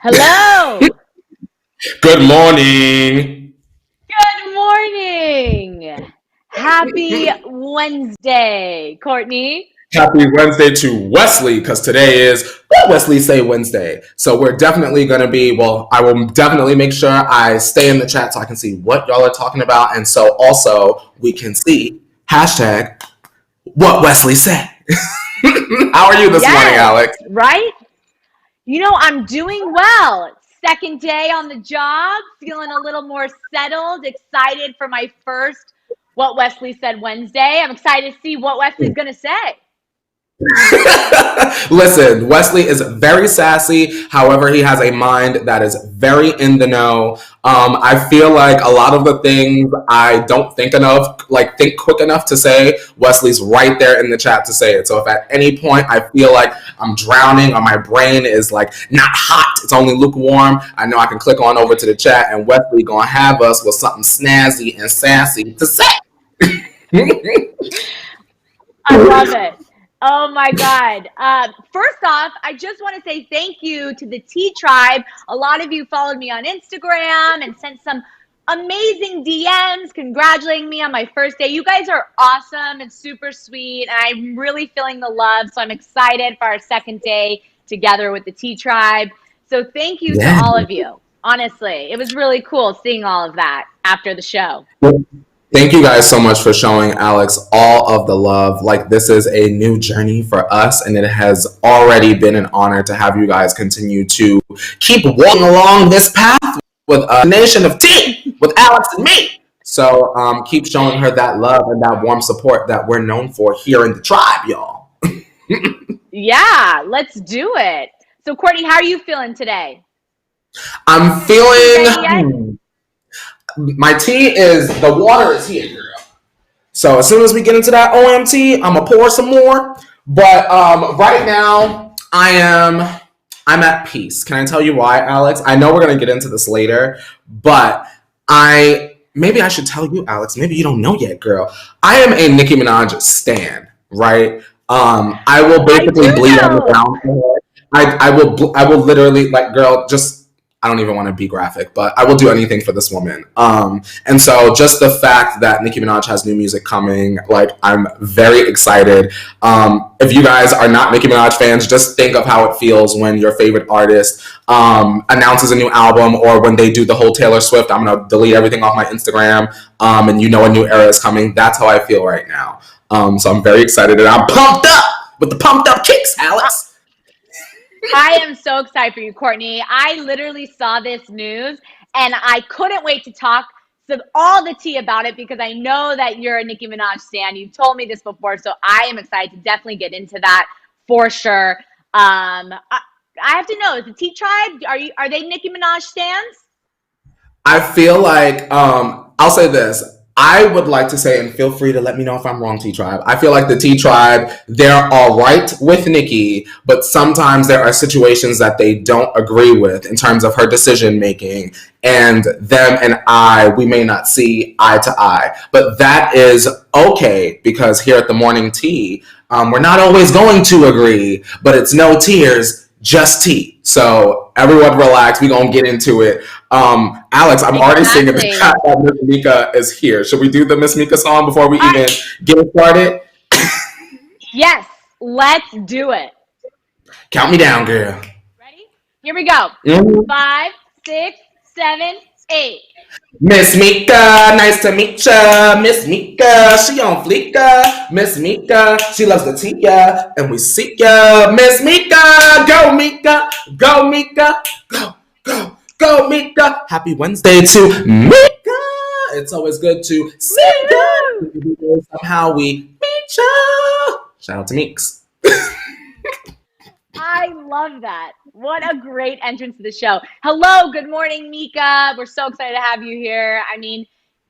Hello. Good morning. Good morning. Happy Wednesday, Courtney. Happy Wednesday to Wesley because today is What Wesley Say Wednesday. So we're definitely going to be, well, I will definitely make sure I stay in the chat so I can see what y'all are talking about. And so also we can see hashtag What Wesley Say. How are you this morning, Yes, Alex? right? I'm doing well. Second day on the job, feeling a little more settled, excited for my first What Wesley Said Wednesday. I'm excited to see what Wesley's going to say. Listen, Wesley is very sassy. However, he has a mind that is very in the know. I feel like a lot of the things I don't think enough, like think quick enough to say, Wesley's right there in the chat to say it. So if at any point I feel like I'm drowning or my brain is like not hot, it's only lukewarm, I know I can click on over to the chat and Wesley gonna have us with something snazzy and sassy to say. I love it. Oh my God. First off, I just want to say thank you to the T Tribe. A lot of you followed me on Instagram and sent some amazing DMs congratulating me on my first day. You guys are awesome and super sweet. And I'm really feeling the love. So I'm excited for our second day together with the T Tribe. So thank you to Yeah. all of you. Honestly, it was really cool seeing all of that after the show. Thank you guys so much for showing Alex all of the love. Like, this is a new journey for us, and it has already been an honor to have you guys continue to keep walking along this path with a nation of tea with Alex and me. So keep showing her that love and that warm support that we're known for here in the tribe, y'all. Yeah, let's do it. So, Courtney, how are you feeling today? I'm feeling. My tea is the water is here, girl. So as soon as we get into that OMT, I'm gonna pour some more. But right now, I'm at peace. Can I tell you why, Alex? I know we're gonna get into this later, but maybe I should tell you, Alex. Maybe you don't know yet, girl. I am a Nicki Minaj stan, right? I will basically bleed on the ground. I will literally, like, girl, just I don't even want to be graphic, but I will do anything for this woman. And so just the fact that Nicki Minaj has new music coming, like, I'm very excited. If you guys are not Nicki Minaj fans, just think of how it feels when your favorite artist announces a new album, or when they do the whole Taylor Swift, I'm going to delete everything off my Instagram, and a new era is coming. That's how I feel right now. So I'm very excited, and I'm pumped up with the pumped up kicks, Alex. I am so excited for you, Courtney. I literally saw this news and I couldn't wait to talk all the tea about it because I know that you're a Nicki Minaj stan. You've told me this before, so I am excited to definitely get into that for sure. I have to know, is the T Tribe, are they Nicki Minaj stans? I feel like I'll say this. I would like to say, and feel free to let me know if I'm wrong, T Tribe. I feel like the T Tribe, they're all right with Nicki, but sometimes there are situations that they don't agree with in terms of her decision making, and them and we may not see eye to eye. But that is okay, because here at the Morning Tea, we're not always going to agree, but it's no tears, just tea. So everyone relax. We're going to get into it. Alex, I'm already seeing in the chat that Miss Mika is here. Should we do the Miss Mika song before we even get started? Yes, let's do it. Count me down, girl. Ready? Here we go. Mm-hmm. 5, 6, 7, 8. Miss Mika, nice to meet ya. Miss Mika, she on fleeka. Miss Mika, she loves the tea ya, and we see ya. Miss Mika, go Mika, go Mika, go Mika. Happy Wednesday to Mika. It's always good to see ya. Somehow we meet ya. Shout out to Meeks. I love that. What a great entrance to the show. Hello, good morning, Mika. We're so excited to have you here. I mean,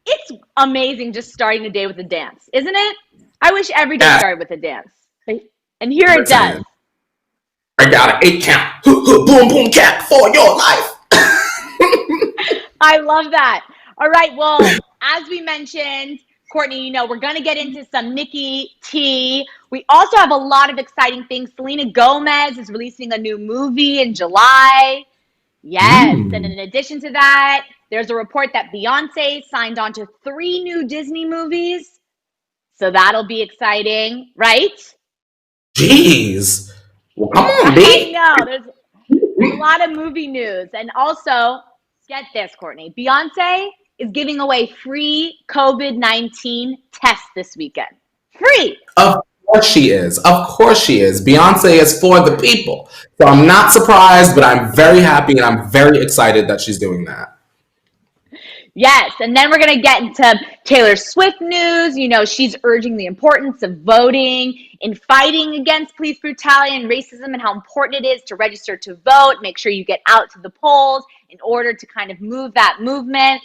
it's amazing just starting the day with a dance, isn't it? I wish every day started with a dance. And here it does. I got an 8 count. Boom, boom, cap for your life. I love that. All right, well, as we mentioned, Courtney, we're going to get into some Nicki tea. We also have a lot of exciting things. Selena Gomez is releasing a new movie in July. Yes. And in addition to that, there's a report that Beyonce signed on to 3 new Disney movies. So that'll be exciting, right? Jeez. Well, come on, I B. know. There's a lot of movie news. And also, get this, Courtney. Beyonce is giving away free COVID-19 tests this weekend. Free. Of course she is. Of course she is. Beyonce is for the people. So I'm not surprised, but I'm very happy and I'm very excited that she's doing that. Yes, and then we're going to get into Taylor Swift news. You know, she's urging the importance of voting in fighting against police brutality and racism and how important it is to register to vote. Make sure you get out to the polls in order to kind of move that movement.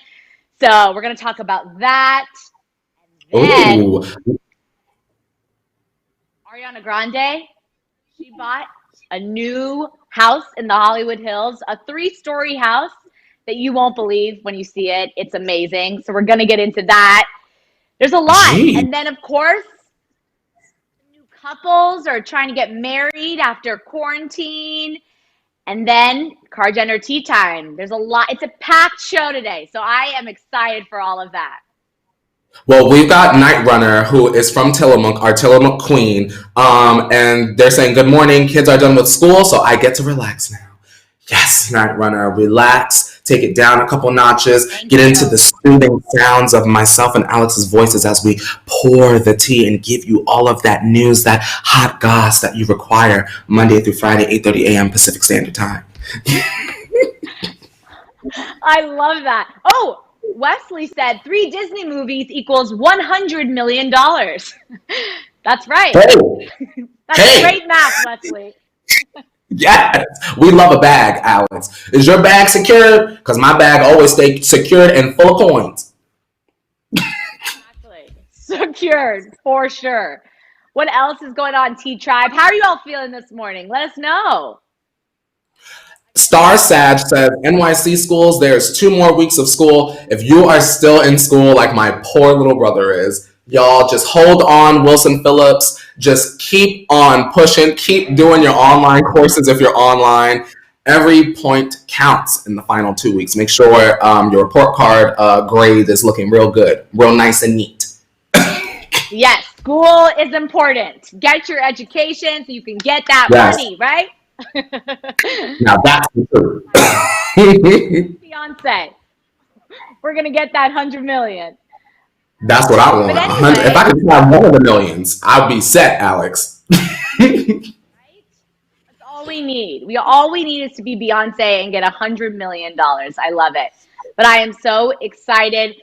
So we're going to talk about that. And then Ooh. Ariana Grande, she bought a new house in the Hollywood Hills, a 3-story house that you won't believe when you see it. It's amazing. So we're going to get into that. There's a lot. Gee. And then, of course, new couples are trying to get married after quarantine. And then Car Jenner tea time. There's a lot. It's a packed show today. So I am excited for all of that. Well, we've got Night Runner, who is from Tillamook, our Tillamook queen. And they're saying, good morning, kids are done with school, so I get to relax now. Yes, Night Runner, relax, take it down a couple notches, get into the soothing sounds of myself and Alex's voices as we pour the tea and give you all of that news, that hot goss that you require Monday through Friday, 8:30 a.m. Pacific Standard Time. I love that. Oh, Wesley said 3 Disney movies equals $100 million. That's right. Hey. That's great math, Wesley. Yes, we love a bag, Alex. Is your bag secured? Because my bag always stays secured and full of coins. Exactly. Secured, for sure. What else is going on, T-Tribe? How are you all feeling this morning? Let us know. Star Sag says, NYC schools, there's 2 more weeks of school. If you are still in school like my poor little brother is, y'all just hold on, Wilson Phillips. Just keep on pushing. Keep doing your online courses if you're online. Every point counts in the final 2 weeks. Make sure your report card grade is looking real good, real nice and neat. Yes, school is important. Get your education so you can get that money, right? Now that's the truth. Beyonce, we're gonna get that $100 million. That's what I want. Anyway, if I could have one of the millions, I'd be set, Alex. Right? That's all we need. All we need is to be Beyonce and get $100 million. I love it. But I am so excited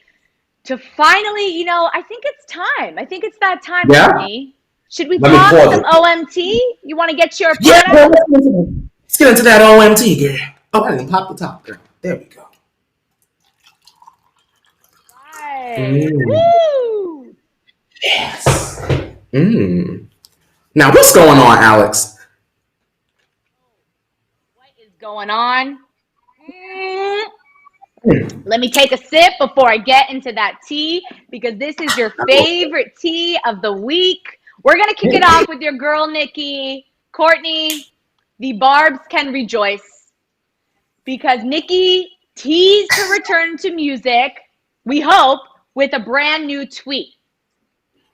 to finally, I think it's time. I think it's that time for me. Should we talk some OMT? You want to get your let's get into that OMT, girl. Oh, I didn't pop the top, girl. There we go. Woo! Yes. Now, what's going on, Alex? What is going on? Let me take a sip before I get into that tea, because this is your favorite tea of the week. We're going to kick it off with your girl, Nicki. Courtney, the Barbs can rejoice because Nicki teased her return to music, we hope, with a brand new tweet.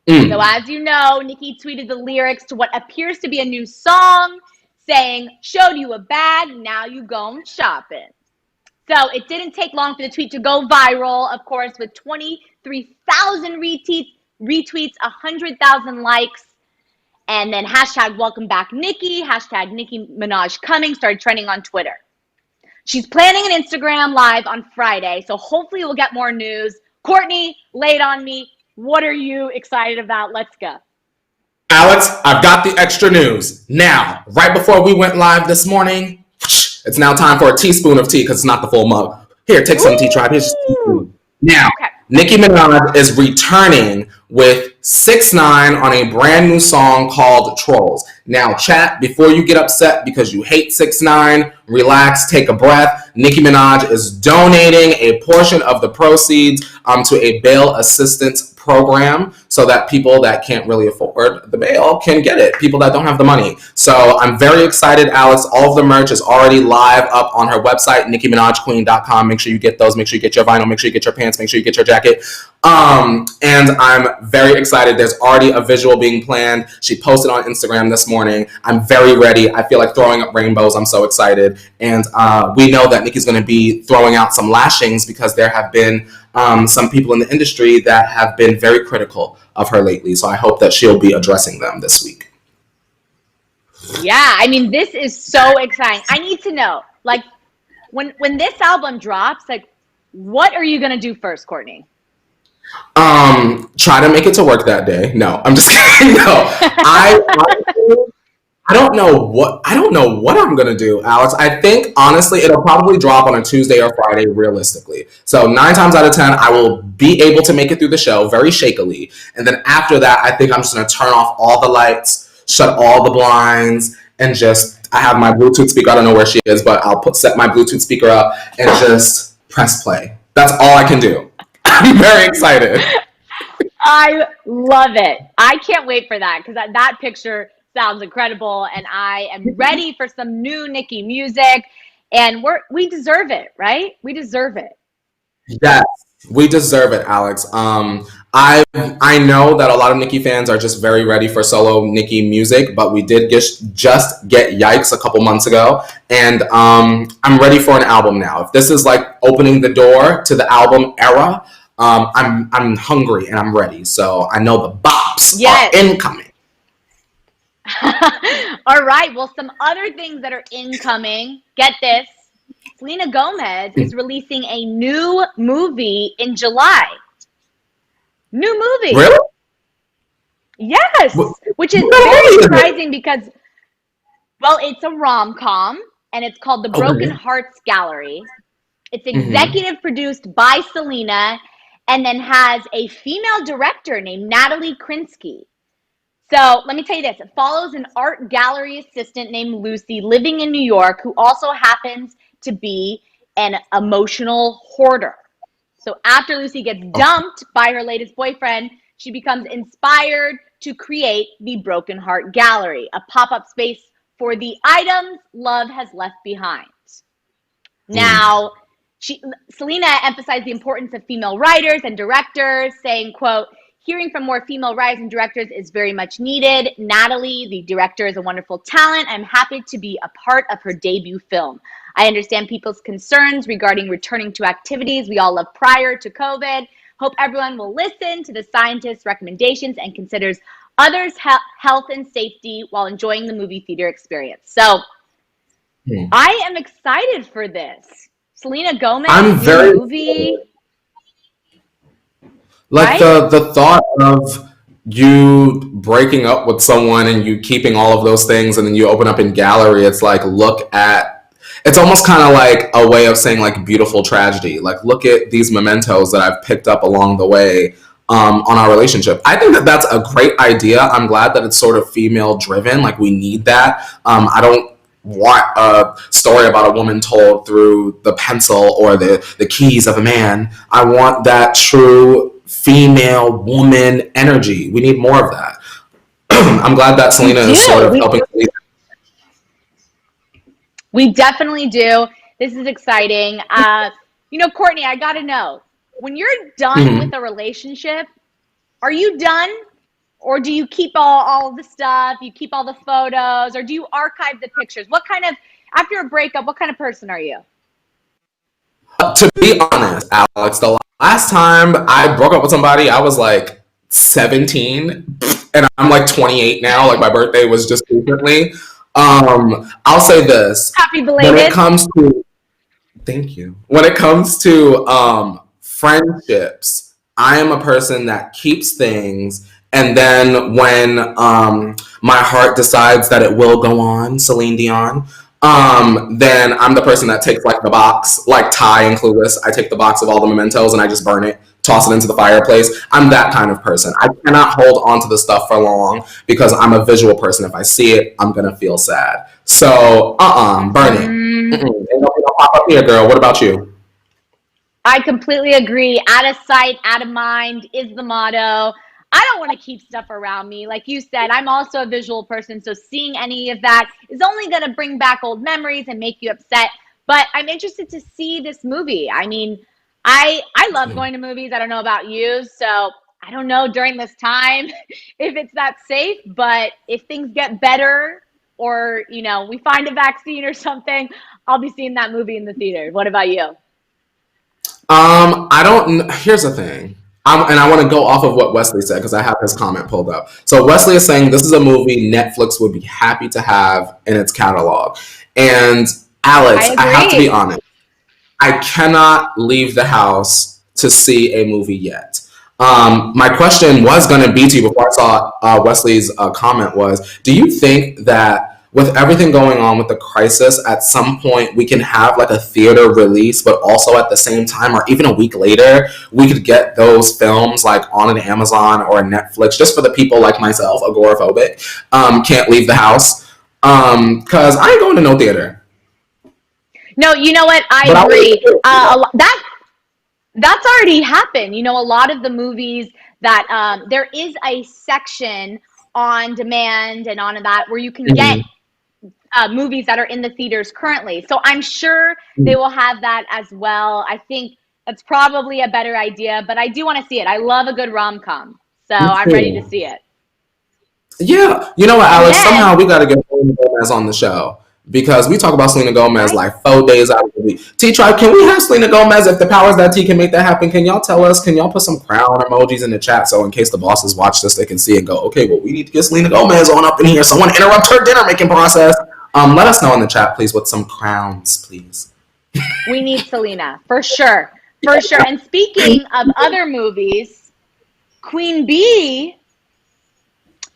So as you know, Nicki tweeted the lyrics to what appears to be a new song, saying, showed you a bag, now you gone shopping. So it didn't take long for the tweet to go viral, of course, with 23,000 retweets, 100,000 likes, and then hashtag welcome back Nicki, hashtag Nicki Minaj coming started trending on Twitter. She's planning an Instagram live on Friday, so hopefully we'll get more news. Courtney, lay it on me. What are you excited about? Let's go. Alex, I've got the extra news. Now, right before we went live this morning, it's now time for a teaspoon of tea because it's not the full mug. Here, take some tea, tribe. Here's just a teaspoon. Now, Nicki Minaj is returning with 6ix9ine on a brand new song called Trolls. Now, chat, before you get upset because you hate 6ix9ine, relax, take a breath. Nicki Minaj is donating a portion of the proceeds to a bail assistance program so that people that can't really afford the bail can get it, people that don't have the money. So I'm very excited, Alex. All of the merch is already live up on her website, NickiMinajQueen.com. Make sure you get those. Make sure you get your vinyl. Make sure you get your pants. Make sure you get your jacket. And I'm very excited. There's already a visual being planned. She posted on Instagram this morning. I'm very ready. I feel like throwing up rainbows. I'm so excited. And we know that Nicki's going to be throwing out some lashings because there have been some people in the industry that have been very critical of her lately. So I hope that she'll be addressing them this week. Yeah, I mean, this is so exciting. I need to know, like, when this album drops, like, what are you going to do first, Courtney? Try to make it to work that day. No, I'm just kidding. No, I don't know what I'm gonna do, Alex. I think honestly, it'll probably drop on a Tuesday or Friday, realistically. So 9 times out of 10, I will be able to make it through the show very shakily, and then after that, I think I'm just gonna turn off all the lights, shut all the blinds, and I have my Bluetooth speaker. I don't know where she is, but I'll set my Bluetooth speaker up and just press play. That's all I can do. I'm very excited. I love it. I can't wait for that because that picture sounds incredible, and I am ready for some new Nicki music, and we deserve it, right? We deserve it. Yes, we deserve it, Alex. I know that a lot of Nicki fans are just very ready for solo Nicki music, but we did just get Yikes a couple months ago, and I'm ready for an album now. If this is like opening the door to the album era, I'm hungry and I'm ready. So I know the bops are incoming. All right. Well, some other things that are incoming. Get this. Selena Gomez is releasing a new movie in July. New movie. Really? Yes. Which is very surprising because, well, it's a rom-com and it's called The Broken Hearts Gallery. It's executive produced by Selena and then has a female director named Natalie Krinsky. So let me tell you this. It follows an art gallery assistant named Lucy living in New York who also happens to be an emotional hoarder. So after Lucy gets dumped by her latest boyfriend, she becomes inspired to create the Broken Heart Gallery, a pop-up space for the items love has left behind. Now, Selena emphasized the importance of female writers and directors, saying, quote, "Hearing from more female writers and directors is very much needed. Natalie, the director, is a wonderful talent. I'm happy to be a part of her debut film. I understand people's concerns regarding returning to activities we all loved prior to COVID. Hope everyone will listen to the scientists' recommendations and considers others' health and safety while enjoying the movie theater experience." So I am excited for this. Selena Gomez, new movie. Like the thought of you breaking up with someone and you keeping all of those things and then you open up in gallery, it's like, it's almost kind of like a way of saying like beautiful tragedy. Like, look at these mementos that I've picked up along the way on our relationship. I think that that's a great idea. I'm glad that it's sort of female driven. Like, we need that. I don't want a story about a woman told through the pencil or the keys of a man. I want that true female woman energy. We need more of that. I'm glad that Selena is sort of helping. We definitely do. This is exciting. Courtney, I got to know, when you're done with a relationship, are you done? Or do you keep all the stuff? You keep all the photos? Or do you archive the pictures? After a breakup, what kind of person are you? To be honest, Alex, the last time I broke up with somebody, I was like 17, and I'm like 28 now. Like, my birthday was just recently. I'll say this. Happy belated. Thank you. When it comes to friendships, I am a person that keeps things, and then when my heart decides that it will go on, Celine Dion, then I'm the person that takes like the box, like Ty and Clueless. I take the box of all the mementos and I just burn it, toss it into the fireplace. I'm that kind of person. I cannot hold on to the stuff for long because I'm a visual person. If I see it, I'm gonna feel sad. So, burn it. Ain't no pop up here, girl. What about you? I completely agree. Out of sight, out of mind is the motto. I don't want to keep stuff around me. Like you said, I'm also a visual person, so seeing any of that is only going to bring back old memories and make you upset. But I'm interested to see this movie. I mean, I love going to movies. I don't know about you, so I don't know during this time if it's that safe, but if things get better or, we find a vaccine or something, I'll be seeing that movie in the theater. What about you? I don't. Here's the thing. And I want to go off of what Wesley said because I have his comment pulled up. So Wesley is saying this is a movie Netflix would be happy to have in its catalog. And Alex, I have to be honest. I cannot leave the house to see a movie yet. My question was going to be to you before I saw Wesley's comment was, do you think that with everything going on with the crisis, at some point we can have like a theater release, but also at the same time, or even a week later, we could get those films like on an Amazon or a Netflix, just for the people like myself, agoraphobic, can't leave the house, because I ain't going to no theater. No, you know what? I agree. That's already happened. A lot of the movies that there is a section on demand and on that where you can get movies that are in the theaters currently. So I'm sure they will have that as well. I think that's probably a better idea, but I do want to see it. I love a good rom-com, so I'm ready to see it. Yeah. You know what, Alex? Somehow we got to get Selena Gomez on the show because we talk about Selena Gomez like 4 days out of the week. T-Tribe, can we have Selena Gomez? If the powers that T can make that happen, can y'all tell us? Can y'all put some crown emojis in the chat so in case the bosses watch this, they can see and go, okay, well, we need to get Selena Gomez on up in here. Someone interrupt her dinner making process. Let us know in the chat, please, with some crowns, please. We need Selena, for sure. For sure. And speaking of other movies, Queen Bee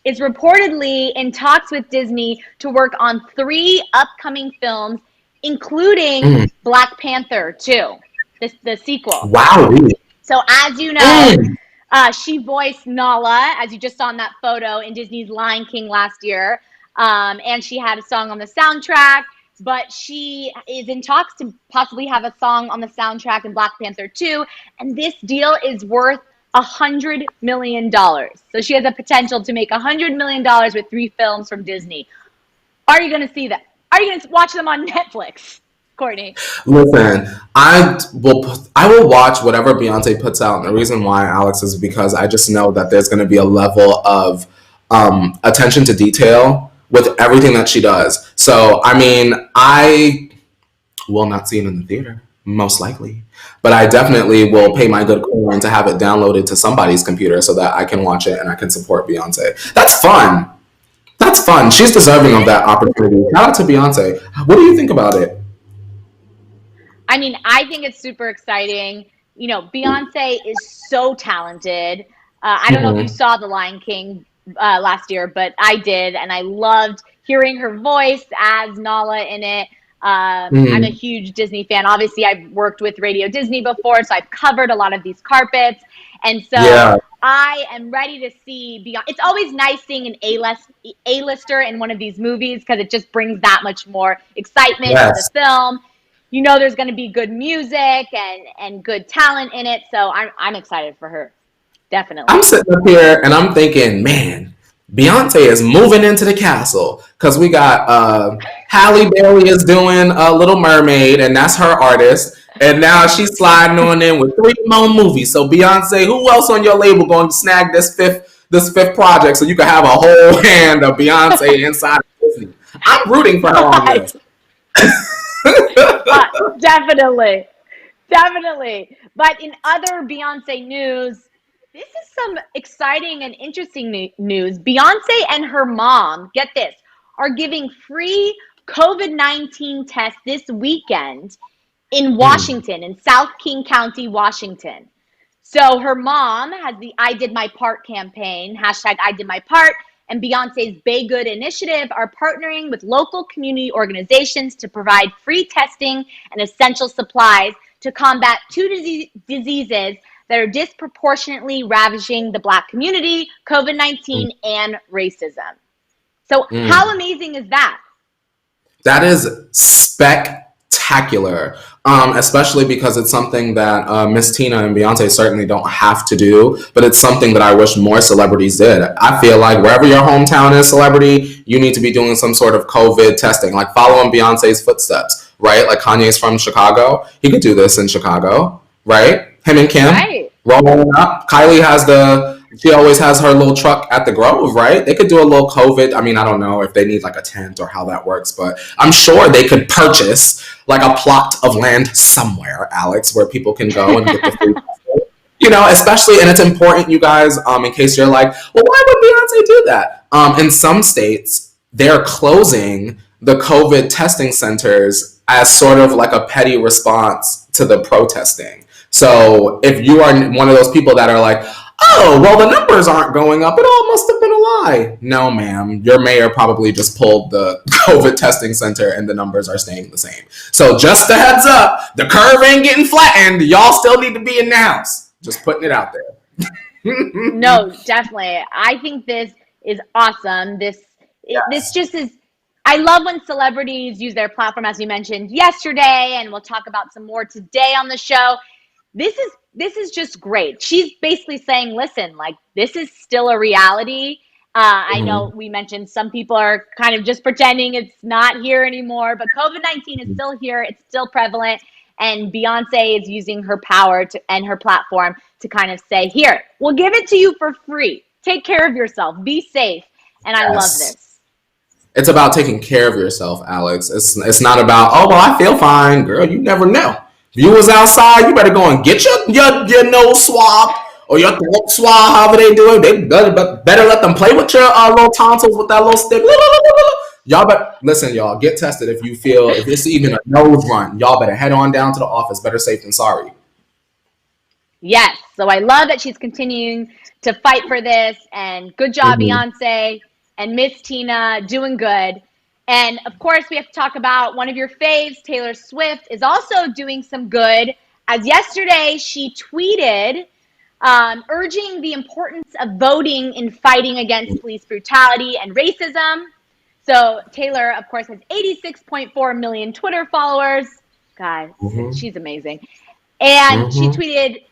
is reportedly in talks with Disney to work on 3 upcoming films, including Black Panther 2, the sequel. Wow. So as you know, she voiced Nala, as you just saw in that photo, in Disney's Lion King last year. And she had a song on the soundtrack, but she is in talks to possibly have a song on the soundtrack in Black Panther 2. And this deal is worth $100 million. So she has a potential to make $100 million with 3 films from Disney. Are you going to see that? Are you going to watch them on Netflix, Courtney? Listen, I will watch whatever Beyonce puts out. And the reason why, Alex, is because I just know that there's going to be a level of attention to detail with everything that she does. So, I mean, I will not see it in the theater, most likely. But I definitely will pay my good coin to have it downloaded to somebody's computer so that I can watch it and I can support Beyonce. That's fun. That's fun. She's deserving of that opportunity. Shout out to Beyonce. What do you think about it? I mean, I think it's super exciting. Beyonce is so talented. I don't know if you saw The Lion King last year, but I did, and I loved hearing her voice as Nala in it. I'm a huge Disney fan. Obviously, I've worked with Radio Disney before, so I've covered a lot of these carpets. And so I am ready to see Beyonce. It's always nice seeing an A-lister in one of these movies because it just brings that much more excitement to the film. There's going to be good music and good talent in it, so I'm excited for her. Definitely. I'm sitting up here and I'm thinking, man, Beyonce is moving into the castle because we got Halle Berry is doing Little Mermaid, and that's her artist. And now she's sliding on in with 3 more movies. So Beyonce, who else on your label going to snag this fifth project so you can have a whole hand of Beyonce inside of Disney? I'm rooting for her on this. Definitely. But in other Beyonce news, this is some exciting and interesting news. Beyonce and her mom, get this, are giving free COVID-19 tests this weekend in Washington, in South King County, Washington. So her mom has the I Did My Part campaign, hashtag I Did My Part, and Beyonce's Bay Good initiative are partnering with local community organizations to provide free testing and essential supplies to combat 2 diseases that are disproportionately ravaging the Black community, COVID-19 and racism. So how amazing is that? That is spectacular. spectacular, especially because it's something that Miss Tina and Beyonce certainly don't have to do, but it's something that I wish more celebrities did. I feel like wherever your hometown is, celebrity, you need to be doing some sort of COVID testing, like following Beyonce's footsteps, right? Like Kanye's from Chicago. He could do this in Chicago, right? Him and Kim, Right. rolling up. Kylie has she always has her little truck at the Grove, right? They could do a little COVID. I mean, I don't know if they need like a tent or how that works, but I'm sure they could purchase like a plot of land somewhere, Alex, where people can go and get the food. You know, especially, and it's important, you guys, in case you're like, well, why would Beyonce do that? In some states, they're closing the COVID testing centers as sort of like a petty response to the protesting. So if you are one of those people that are like, oh, well, the numbers aren't going up, it all must have been a lie. No, ma'am. Your mayor probably just pulled the COVID testing center and the numbers are staying the same. So just a heads up, the curve ain't getting flattened. Y'all still need to be in the house. Just putting it out there. No, definitely. I think this is awesome. This just is. I love when celebrities use their platform, as we mentioned yesterday, and we'll talk about some more today on the show. This is just great. She's basically saying, listen, like, this is still a reality. I know we mentioned some people are kind of just pretending it's not here anymore, but COVID-19 is still here. It's still prevalent. And Beyonce is using her power and her platform to kind of say, here, we'll give it to you for free. Take care of yourself. Be safe. And I love this. It's about taking care of yourself, Alex. It's not about, oh, well, I feel fine. Girl, you never know. If you was outside, you better go and get your nose swab or your throat swab, however they do it. They better let them play with your little tonsils with that little stick. Y'all better listen, y'all. Get tested if it's even a nose run. Y'all better head on down to the office. Better safe than sorry. Yes. So I love that she's continuing to fight for this. And good job, Beyonce and Miss Tina, doing good. And of course, we have to talk about one of your faves, Taylor Swift, is also doing some good. As yesterday, she tweeted urging the importance of voting in fighting against police brutality and racism. So Taylor, of course, has 86.4 million Twitter followers. God, she's amazing. And she tweeted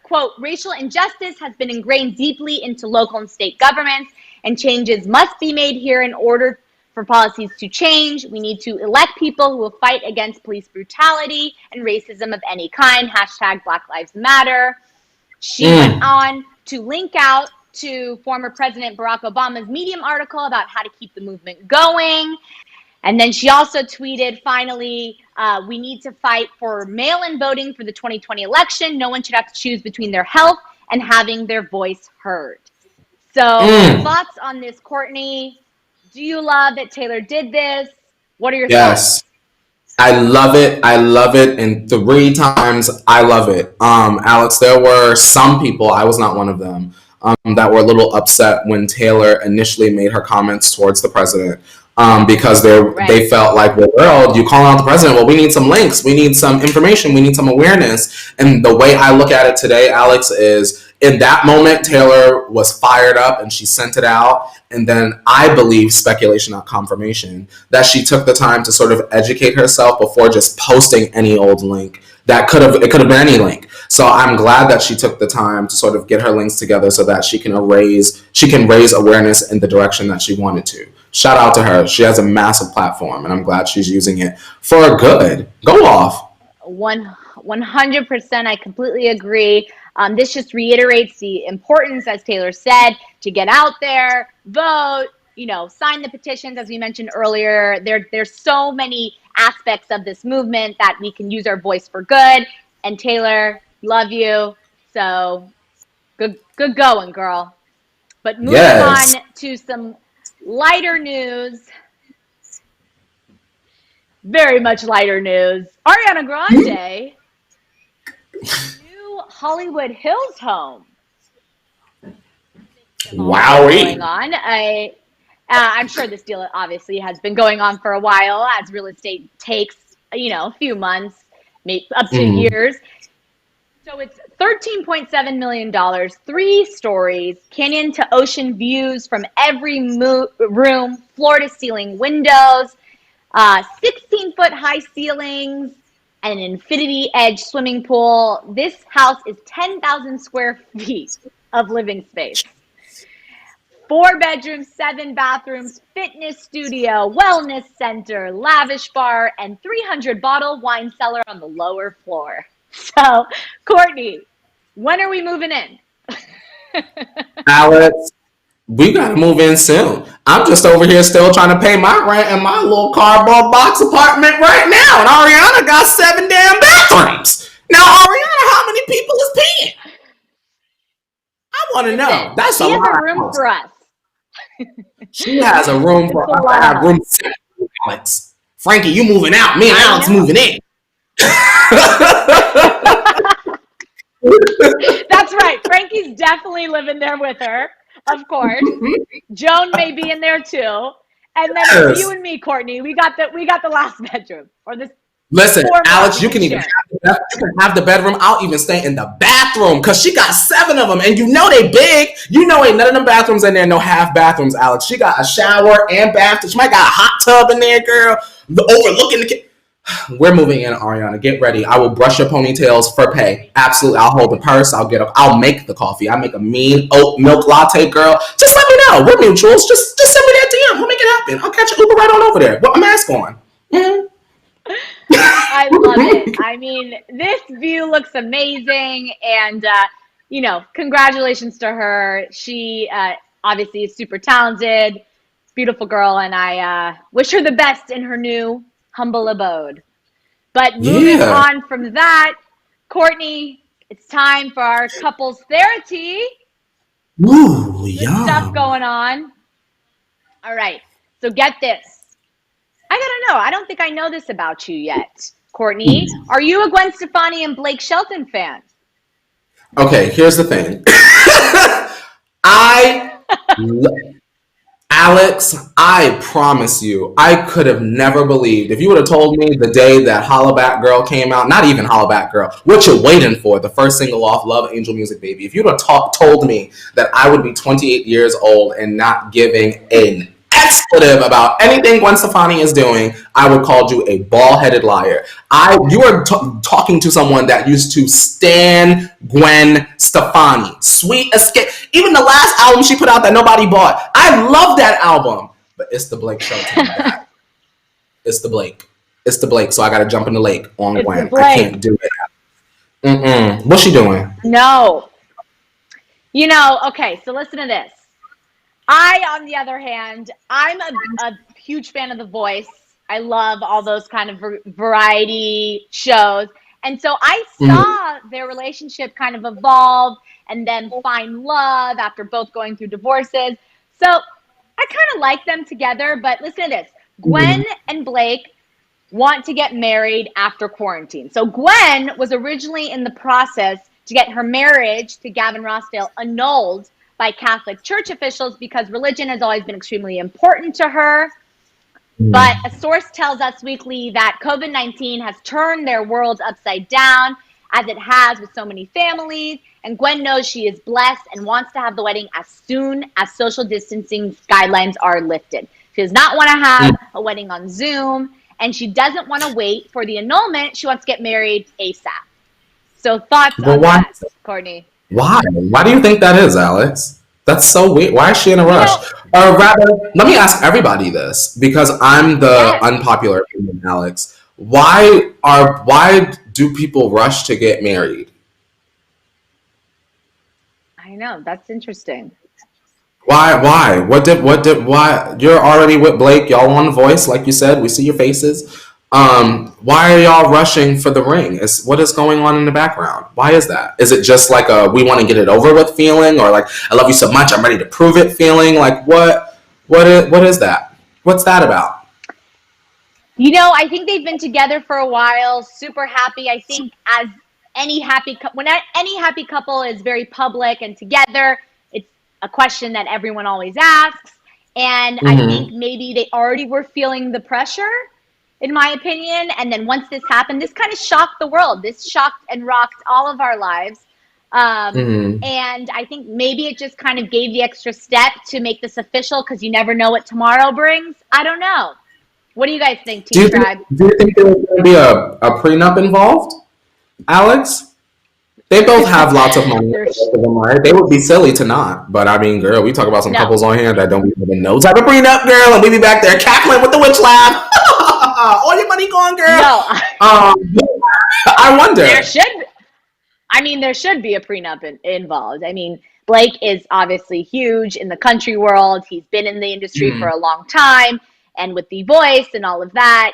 quote, racial injustice has been ingrained deeply into local and state governments, and changes must be made here in order for policies to change. We need to elect people who will fight against police brutality and racism of any kind. Hashtag Black Lives Matter. She went on to link out to former President Barack Obama's Medium article about how to keep the movement going. And then she also tweeted, finally, we need to fight for mail-in voting for the 2020 election. No one should have to choose between their health and having their voice heard. So thoughts on this, Courtney? Do you love that Taylor did this? What are your thoughts? I love it. I love it. And 3 times I love it. Alex, there were some people, I was not one of them, that were a little upset when Taylor initially made her comments towards the president. Because they felt like, well, girl, you calling out the president? Well, we need some links. We need some information. We need some awareness. And the way I look at it today, Alex, is in that moment, Taylor was fired up and she sent it out. And then I believe, speculation, not confirmation, that she took the time to sort of educate herself before just posting any old link. It could have been any link. So I'm glad that she took the time to sort of get her links together so that she can raise awareness in the direction that she wanted to. Shout out to her. She has a massive platform, and I'm glad she's using it for good. Go off. 100%. I completely agree. This just reiterates the importance, as Taylor said, to get out there, vote, sign the petitions, as we mentioned earlier. There's so many aspects of this movement that we can use our voice for good. And Taylor, love you. So good going, girl. But moving on to some lighter news. Very much lighter news. Ariana Grande, new Hollywood Hills home. Wowie. Going on. I'm sure this deal obviously has been going on for a while, as real estate takes, a few months, maybe up to years. So it's $13.7 million, 3 stories, canyon to ocean views from every room, floor to ceiling windows. 16-foot high ceilings, and an infinity edge swimming pool. This house is 10,000 square feet of living space. 4 bedrooms, 7 bathrooms, fitness studio, wellness center, lavish bar, and 300 bottle wine cellar on the lower floor. So, Courtney, when are we moving in? Alex, we gotta move in soon. I'm just over here still trying to pay my rent in my little cardboard box apartment right now, and Ariana got 7 damn bathrooms. Now, Ariana, how many people is paying? I want to know. That's she a has lot. a room for us. She has a room for It's a us to lot. have room. Alex, Frankie, you moving out? Me and Alex moving in. That's right. Frankie's definitely living there with her, of course. Joan may be in there too. And then it's you and me, Courtney. We got the last bedroom. Or this. Listen, Alex, you can even have the bedroom. I'll even stay in the bathroom because she got 7 of them, and you know they big. You know ain't none of them bathrooms in there, no half bathrooms, Alex. She got a shower and bathroom. She might got a hot tub in there, girl, overlooking the. We're moving in, Ariana. Get ready. I will brush your ponytails for pay. Absolutely. I'll hold the purse. I'll make the coffee. I make a mean oat milk latte, girl. Just let me know. We're mutuals. Just send me that DM. We'll make it happen. I'll catch an Uber right on over there. What my mask on. Mm-hmm. I love it. I mean, this view looks amazing, and congratulations to her. She obviously is super talented, beautiful girl, and I wish her the best in her new humble abode. But moving on from that, Courtney, it's time for our couples therapy. Ooh, Good stuff going on. All right, so get this. I gotta know. I don't think I know this about you yet, Courtney. Are you a Gwen Stefani and Blake Shelton fan? Okay, here's the thing. Alex, I promise you, I could have never believed. If you would have told me the day that Holla Back Girl came out, not even Holla Back Girl, what you're waiting for, the first single off Love Angel Music Baby, if you'd have told me that I would be 28 years old and not giving an expletive about anything Gwen Stefani is doing, I would call you a bald-headed liar. You are talking to someone that used to stan Gwen Stefani. Sweet Escape. Even the last album she put out that nobody bought. I love that album. But it's the Blake Shelton guy. It's the Blake. So I got to jump in the lake on Gwen. I can't do it. What's she doing? No. Okay, so listen to this. On the other hand, I'm a huge fan of The Voice. I love all those kind of variety shows. And so I saw their relationship kind of evolve and then find love after both going through divorces. So I kind of like them together. But listen to this. Gwen and Blake want to get married after quarantine. So Gwen was originally in the process to get her marriage to Gavin Rossdale annulled by Catholic Church officials because religion has always been extremely important to her. But a source tells Us Weekly that COVID-19 has turned their worlds upside down, as it has with so many families. And Gwen knows she is blessed and wants to have the wedding as soon as social distancing guidelines are lifted. She does not want to have a wedding on Zoom, and she doesn't want to wait for the annulment. She wants to get married ASAP. So thoughts on that, Courtney? Why? Why do you think that is, Alex? That's so weird. Why is she in a rush? Or rather, let me ask everybody this, because I'm the unpopular opinion, Alex. Why do people rush to get married? I know, that's interesting. Why? Why? You're already with Blake. Y'all on The Voice, like you said. We see your faces. Why are y'all rushing for the ring? What is going on in the background? Why is that? Is it just like a we want to get it over with feeling, or like I love you so much I'm ready to prove it feeling? Like what is that? What's that about? I think they've been together for a while, super happy. I think as any happy couple is very public and together, it's a question that everyone always asks. And I think maybe they already were feeling the pressure, in my opinion. And then once this happened, this kind of shocked the world. This shocked and rocked all of our lives. And I think maybe it just kind of gave the extra step to make this official because you never know what tomorrow brings. I don't know. What do you guys think, Do Tea you think Tribe? there was going to be a prenup involved, Alex? They both have lots of money, right? They would be silly to not. But I mean, girl, we talk about some No. couples on here that don't even know type of prenup, girl, and we be back there cackling with the witch laugh. All your money gone, girl. No. I There wonder. should there should be a prenup involved. I mean, Blake is obviously huge in the country world. He's been in the industry for Mm, a long time. And with The Voice and all of that,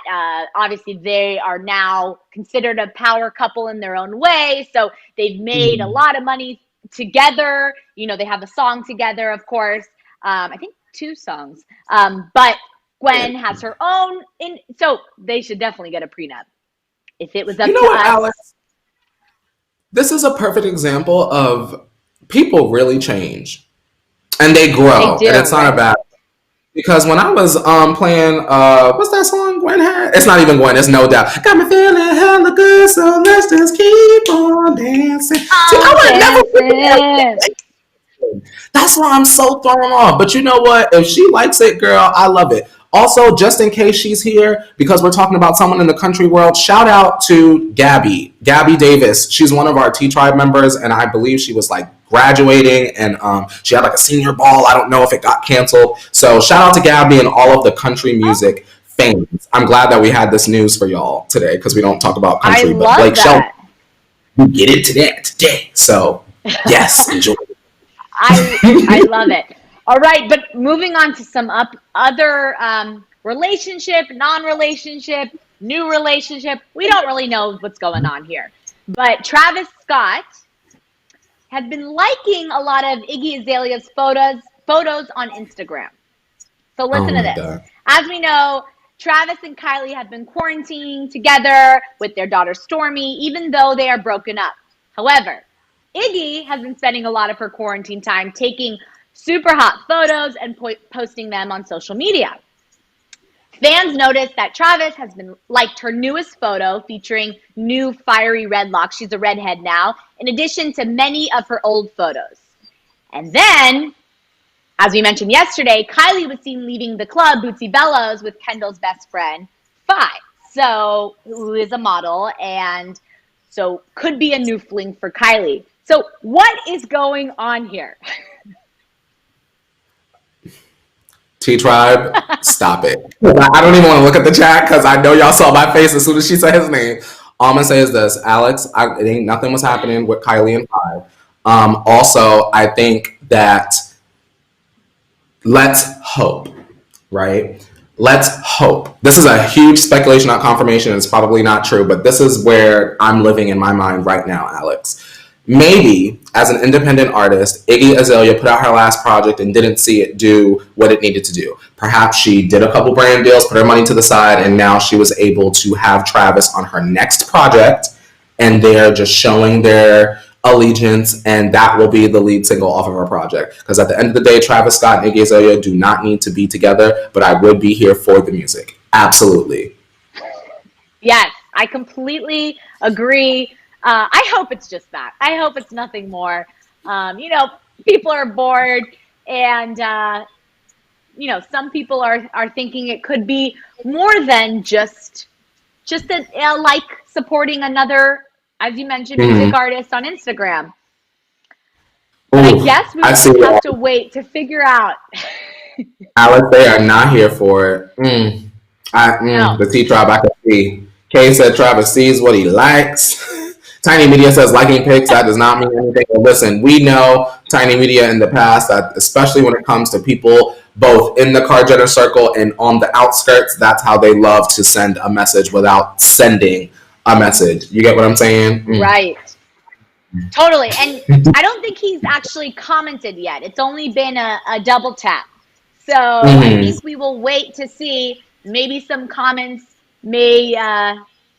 obviously they are now considered a power couple in their own way. So they've made a mm. lot of money together. You know, they have a song together, of course. I think two songs. But Gwen has her own. So they should definitely get a prenup. If it was You up know to what, us, Alex? This is a perfect example of people really change and they they grow, and do, it's not a right? bad. Because when I was playing what's that song Gwen had? It's not even Gwen, it's No Doubt. Got me feeling hella good, so let's just keep on dancing. See, I I'm would never dancing. that's why I'm so thrown off. But you know what? If she likes it, girl, I love it. Also, just in case she's here, because we're talking about someone in the country world, shout out to Gabby Davis. She's one of our T Tribe members, and I believe she was like graduating, and she had like a senior ball. I don't know if it got canceled. So shout out to Gabby and all of the country Oh, music fans. I'm glad that we had this news for y'all today because we don't talk about I country, but love Blake Shelton, that. we get it today. So yes, enjoy. I love it. All right, but moving on to some other relationship, non-relationship, new relationship. We don't really know what's going on here. But Travis Scott has been liking a lot of Iggy Azalea's photos on Instagram. So Oh listen to my this. god. As we know, Travis and Kylie have been quarantining together with their daughter Stormy, even though they are broken up. However, Iggy has been spending a lot of her quarantine time taking super hot photos and posting them on social media. Fans noticed that Travis has been liked her newest photo featuring new fiery red locks. She's a redhead now, in addition to many of her old photos. And then, as we mentioned yesterday, Kylie was seen leaving the club Bootsy Bellows with Kendall's best friend, Phi, so who is a model, and so could be a new fling for Kylie. So what is going on here? T Tribe, stop it. I don't even want to look at the chat because I know y'all saw my face as soon as she said his name. All I'm gonna say is this, Alex. It ain't nothing was happening with Kylie and Five. Also, I think that let's hope, right? Let's hope. This is a huge speculation, not confirmation. It's probably not true, but this is where I'm living in my mind right now, Alex. Maybe as an independent artist, Iggy Azalea put out her last project and didn't see it do what it needed to do. Perhaps she did a couple brand deals, put her money to the side, and now she was able to have Travis on her next project, and they're just showing their allegiance, and that will be the lead single off of her project. Because at the end of the day, Travis Scott and Iggy Azalea do not need to be together, but I would be here for the music. Absolutely. Yes, I completely agree. I hope it's just that. I hope it's nothing more. You know, people are bored, and you know, some people are thinking it could be more than just like supporting another, as you mentioned, music Mm-hmm. artist on Instagram. But I Ooh, guess we I will see just have that. to wait to figure out. Alex, they are not here for it. No. The T Tribe I can see. Kay said Travis sees what he likes. Tiny Media says liking pics, that does not mean anything. But listen, we know Tiny Media in the past that especially when it comes to people both in the Card Jenner circle and on the outskirts, that's how they love to send a message without sending a message. You get what I'm saying? Right. Totally. And I don't think he's actually commented yet. It's only been a double tap. So I Mm-hmm. think we will wait to see. Maybe some comments may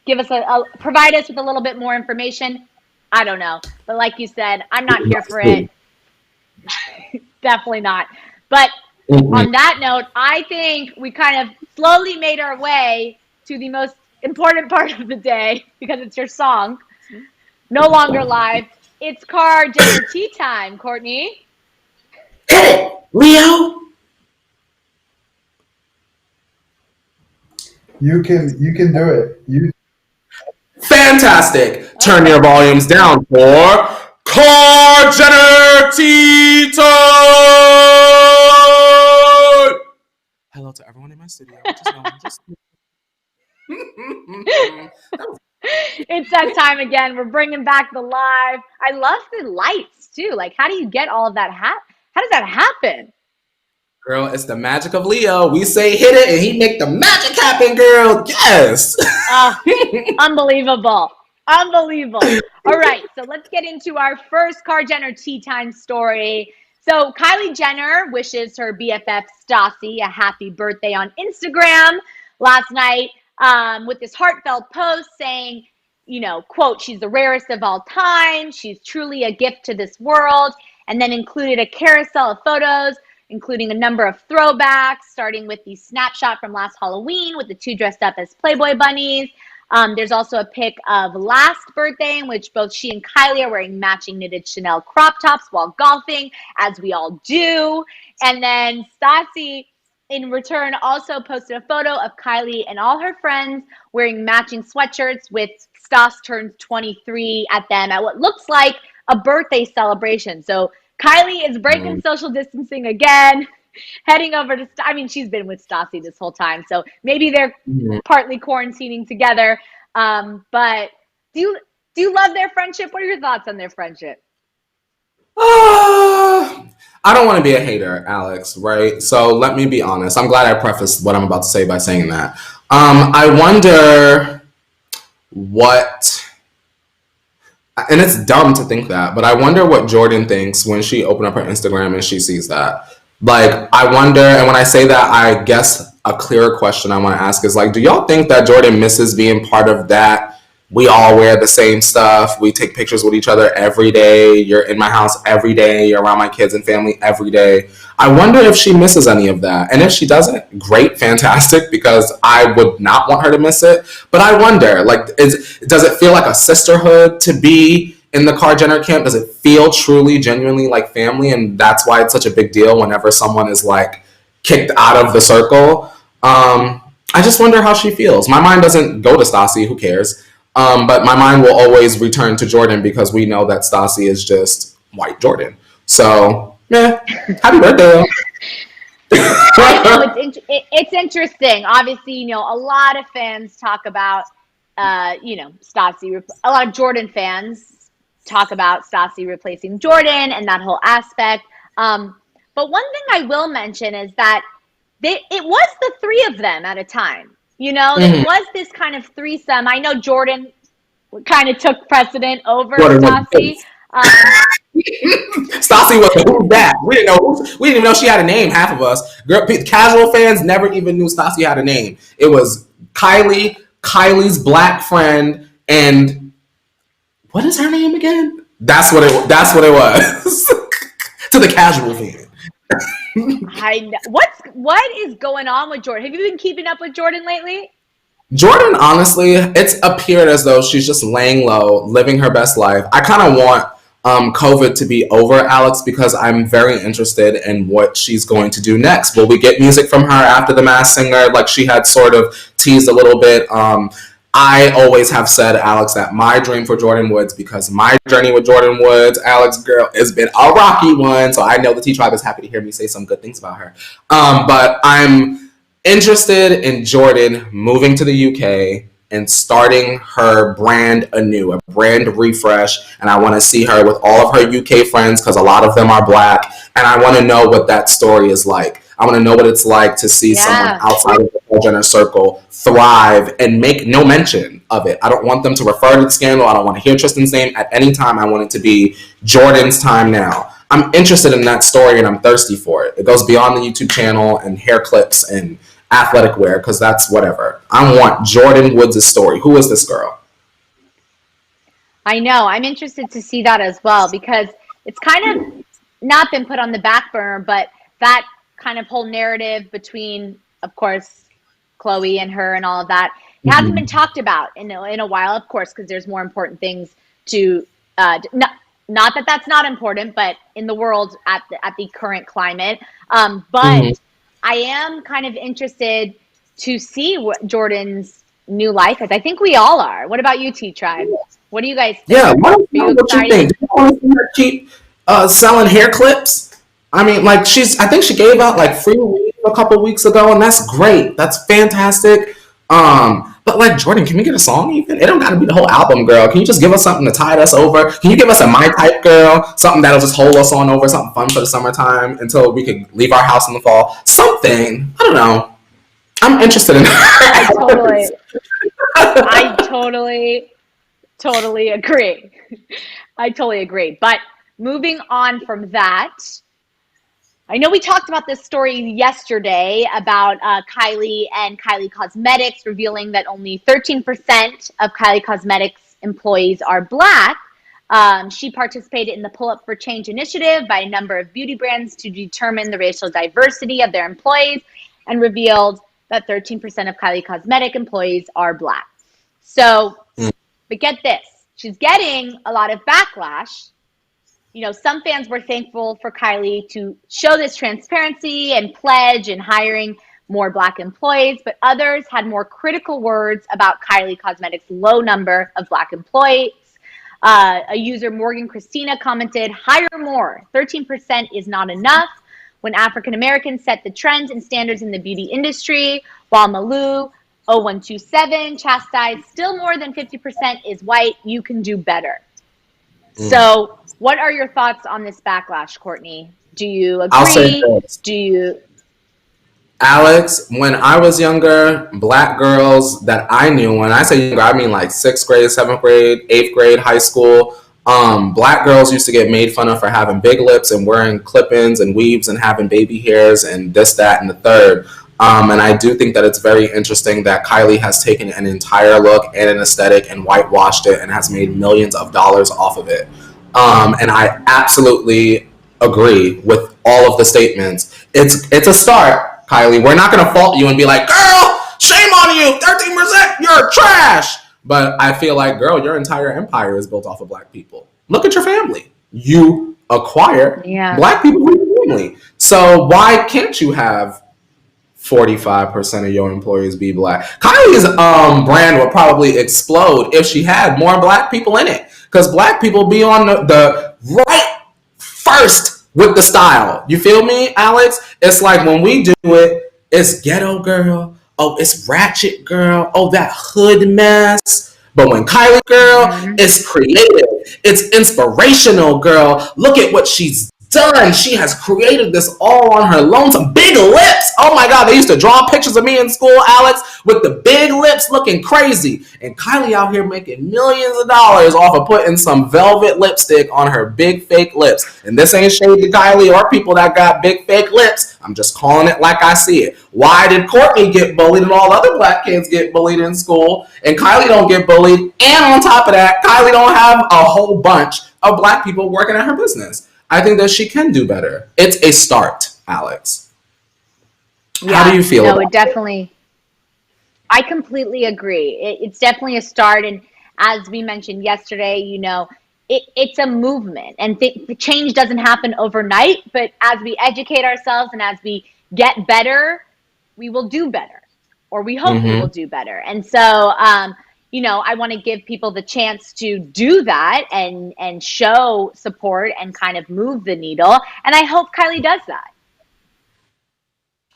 give us provide us with a little bit more information. I don't know. But like you said, I'm not here for it. Definitely not. But Mm-hmm. on that note, I think we kind of slowly made our way to the most important part of the day because it's your song. No longer live. It's Car Jenner tea time, Courtney. Hit it, Leo. You can do it. You Fantastic. Turn Okay. your volumes down for Car Jenner Tea Time. Hello to everyone in my studio. It's that time again. We're bringing back the live. I love the lights too. Like, how do you get all of that? How does that happen? Girl, it's the magic of Leo. We say hit it and he make the magic happen, girl. Yes. Uh, Unbelievable. Unbelievable. All right, so let's get into our first Car Jenner tea time story. So Kylie Jenner wishes her BFF Stassi a happy birthday on Instagram last night with this heartfelt post saying, quote, she's the rarest of all time. She's truly a gift to this world. And then included a carousel of photos, including a number of throwbacks, starting with the snapshot from last Halloween with the two dressed up as Playboy bunnies. There's also a pic of last birthday in which both she and Kylie are wearing matching knitted Chanel crop tops while golfing, as we all do. And then Stassi, in return, also posted a photo of Kylie and all her friends wearing matching sweatshirts with Stas turns 23 at them at what looks like a birthday celebration. So Kylie is breaking social distancing again, heading over to, I mean, she's been with Stassi this whole time, so maybe they're partly quarantining together. But do you love their friendship? What are your thoughts on their friendship? I don't want to be a hater, Alex, right? So let me be honest. I'm glad I prefaced what I'm about to say by saying that. I wonder what, and it's dumb to think that, but I wonder what Jordan thinks when she opened up her Instagram and she sees that. Like, I wonder, and when I say that, I guess a clearer question I want to ask is like, do y'all think that Jordan misses being part of that? We all wear the same stuff. We take pictures with each other every day. You're in my house every day. You're around my kids and family every day. I wonder if she misses any of that. And if she doesn't, great, fantastic, because I would not want her to miss it. But I wonder, like, does it feel like a sisterhood to be in the Car Jenner camp? Does it feel truly, genuinely like family? And that's why it's such a big deal whenever someone is like kicked out of the circle. I just wonder how she feels. My mind doesn't go to Stassi. Who cares? But my mind will always return to Jordan because we know that Stassi is just white Jordan. So, yeah, happy birthday. I know it's interesting. Obviously, a lot of fans talk about, Stassi. A lot of Jordan fans talk about Stassi replacing Jordan and that whole aspect. But one thing I will mention is that it was the three of them at a time. It was this kind of threesome. I know Jordan kind of took precedent over Stassi. Stassi was who's that? We didn't even know she had a name. Half of us, casual fans, never even knew Stassi had a name. It was Kylie's black friend, and what is her name again? That's what it. That's what it was to the casual fan. I know. What is going on with Jordan? Have you been keeping up with Jordan lately? Jordan, honestly, it's appeared as though she's just laying low, living her best life. I kind of want COVID to be over, Alex, because I'm very interested in what she's going to do next. Will we get music from her after The Masked Singer, like she had sort of teased a little bit? I always have said, Alex, that my dream for Jordan Woods, because my journey with Jordan Woods, Alex, girl, has been a rocky one. So I know the T Tribe is happy to hear me say some good things about her. But I'm interested in Jordan moving to the UK and starting her brand anew, a brand refresh. And I want to see her with all of her UK friends because a lot of them are black. And I want to know what that story is like. I want to know what it's like to see someone outside of the Jenner circle thrive and make no mention of it. I don't want them to refer to the scandal. I don't want to hear Tristan's name at any time. I want it to be Jordan's time now. I'm interested in that story and I'm thirsty for it. It goes beyond the YouTube channel and hair clips and athletic wear because that's whatever. I want Jordan Woods' story. Who is this girl? I know. I'm interested to see that as well because it's kind of not been put on the back burner, but that kind of whole narrative between, of course, Chloe and her and all of that hasn't been talked about in a while, of course, because there's more important things to not that that's not important, but in the world at the current climate. But I am kind of interested to see what Jordan's new life is. I think we all are. What about you, T-Tribe? What do you guys think? Yeah, Are you what you think? Do you want to see her keep selling hair clips? I mean, like I think she gave out like free weed a couple weeks ago, and that's great. That's fantastic. But like Jordan, can we get a song even? It don't gotta be the whole album, girl. Can you just give us something to tide us over? Can you give us a My Type Girl? Something that'll just hold us on over, something fun for the summertime until we can leave our house in the fall. Something. I don't know. I'm interested in I totally agree. I totally agree. But moving on from that, I know we talked about this story yesterday about Kylie and Kylie Cosmetics revealing that only 13% of Kylie Cosmetics employees are Black. She participated in the Pull Up for Change initiative by a number of beauty brands to determine the racial diversity of their employees and revealed that 13% of Kylie Cosmetic employees are Black. So, but get this, she's getting a lot of backlash. You know, some fans were thankful for Kylie to show this transparency and pledge in hiring more Black employees, but others had more critical words about Kylie Cosmetics' low number of Black employees. A user, Morgan Christina, commented, "Hire more. 13% is not enough. When African Americans set the trends and standards in the beauty industry, while Malou 0127 chastised, still more than 50% is white. You can do better." So, what are your thoughts on this backlash, Courtney? Do you agree? I'll say this. Do you? Alex, when I was younger, Black girls that I knew, when I say younger, I mean like 6th grade, 7th grade, 8th grade, high school. Black girls used to get made fun of for having big lips and wearing clip-ins and weaves and having baby hairs and this, that, and the third. And I do think that it's very interesting that Kylie has taken an entire look and an aesthetic and whitewashed it and has made millions of dollars off of it. And I absolutely agree with all of the statements. It's a start, Kylie. We're not going to fault you and be like, girl, shame on you, 13%, you're trash. But I feel like, girl, your entire empire is built off of Black people. Look at your family. You acquire Black people in your family. So why can't you have 45% of your employees be Black? Kylie's brand would probably explode if she had more Black people in it, because Black people be on the right first with the style. You feel me, Alex? It's like when we do it, it's ghetto girl. Oh, it's ratchet girl. Oh, that hood mess. But when Kylie girl, it's creative. It's inspirational, girl. Look at what she's done. She has created this all on her lonesome. Big lips. Oh my God, they used to draw pictures of me in school, Alex, with the big lips looking crazy. And Kylie out here making millions of dollars off of putting some velvet lipstick on her big fake lips. And this ain't shade to Kylie or people that got big fake lips. I'm just calling it like I see it. Why did Courtney get bullied and all other Black kids get bullied in school and Kylie don't get bullied? And on top of that, Kylie don't have a whole bunch of Black people working at her business. I think that she can do better. It's a start, Alex. Yeah, how do you feel about it? Definitely. I completely agree. It's definitely a start. And as we mentioned yesterday, you know, it's a movement. And the change doesn't happen overnight. But as we educate ourselves and as we get better, we will do better. Or we hope we will do better. And so, you know, I want to give people the chance to do that and show support and kind of move the needle. And I hope Kylie does that.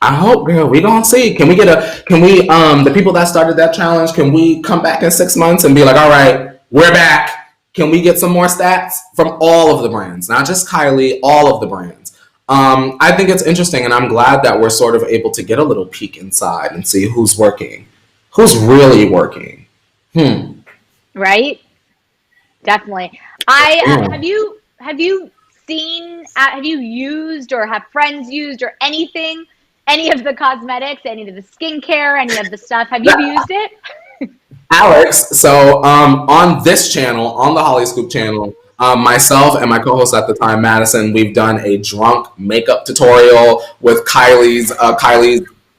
I hope, girl, we gonna see. Can we the people that started that challenge, can we come back in 6 months and be like, all right, we're back. Can we get some more stats from all of the brands? Not just Kylie, all of the brands. I think it's interesting, and I'm glad that we're sort of able to get a little peek inside and see who's working, who's really working. Right? Definitely. Have you seen, have you used or have friends used or anything, any of the cosmetics, any of the skincare, any of the stuff? Have you used it? Alex, so on this channel, on the Hollyscoop channel, myself and my co-host at the time, Madison, we've done a drunk makeup tutorial with Kylie's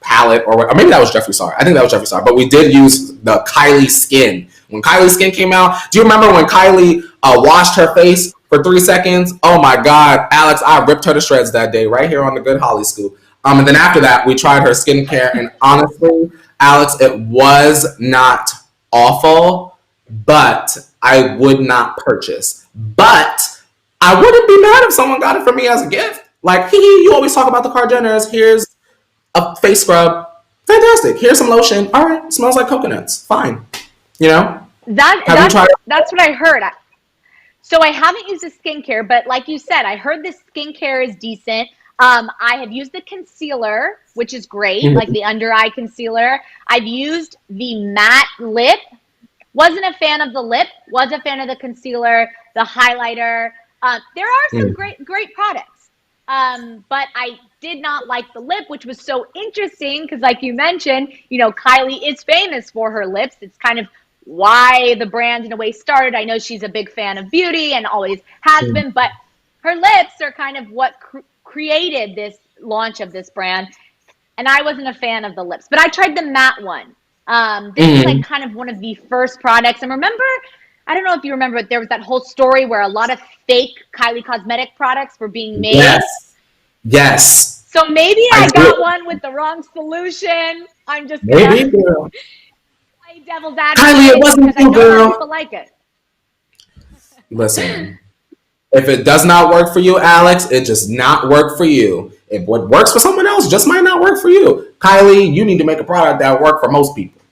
palette, or maybe that was Jeffree Star. I think that was Jeffree Star. But we did use the Kylie Skin. When Kylie Skin came out, do you remember when Kylie washed her face for 3 seconds? Oh my God, Alex, I ripped her to shreds that day right here on the good Hollyscoop. And then after that, we tried her skincare, and honestly, Alex, it was not awful, but I would not purchase. But I wouldn't be mad if someone got it for me as a gift. Like, you always talk about the Kardashians. Here's a face scrub. Fantastic. Here's some lotion. All right, smells like coconuts. Fine. You know? That's what I heard. So I haven't used the skincare, but like you said, I heard the skincare is decent. I have used the concealer, which is great, like the under eye concealer. I've used the matte lip. Wasn't a fan of the lip. Was a fan of the concealer, the highlighter. There are some great products, but I did not like the lip, which was so interesting because, like you mentioned, you know, Kylie is famous for her lips. It's kind of why the brand in a way started. I know she's a big fan of beauty and always has been, but her lips are kind of what created this launch of this brand. And I wasn't a fan of the lips, but I tried the matte one. This is like kind of one of the first products. And remember, I don't know if you remember, but there was that whole story where a lot of fake Kylie Cosmetic products were being made. Yes. So maybe I got one with the wrong solution. I'm just maybe, girl. Play devil's advocate. Kylie, it wasn't you, girl. People like it. Listen, if it does not work for you, Alex, it just not work for you. If what works for someone else just might not work for you. Kylie, you need to make a product that work for most people.